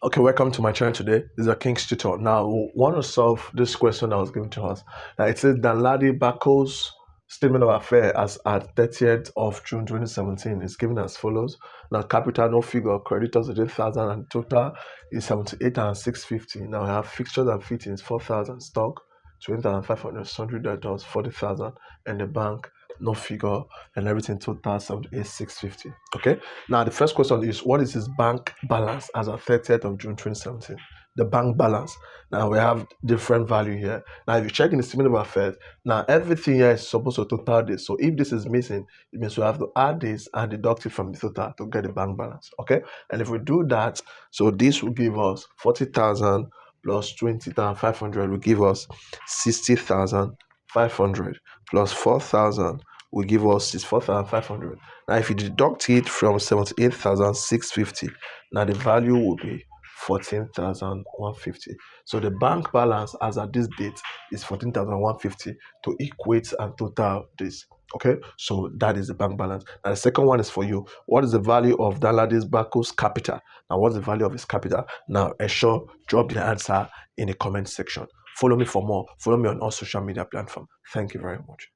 Okay, welcome to my channel today. This is a King's tutor. Now, we want to solve this question that was given to us. Now, it says Danladi Bako's statement of affairs as at 30th of June 2017 is given as follows. Now, capital, no figure, creditors 8,000 and total is 78 and 650. Now, we have fixtures and fittings 4,000, stock 20,500, sundry debtors 40,000, and the bank no figure, and everything total 78,650. Okay, now the first question is, what is his bank balance as of 30th of June 2017? The bank balance. Now we have different value here. Now if you check in the statement of affairs, now everything here is supposed to total this. So if this is missing, it means we have to add this and deduct it from the total to get the bank balance. Okay, and if we do that, so this will give us 40,000 plus 20,500 will give us 60,500 plus 4,000 will give us 4,500. Now, if you deduct it from 78,650, now the value will be 14,150. So the bank balance as at this date is 14,150 to equate and total this. Okay, so that is the bank balance. And the second one is for you. What is the value of Danladi Bako's capital? Now, what's the value of his capital? Now, ensure drop the answer in the comment section. Follow me for more. Follow me on all social media platforms. Thank you very much.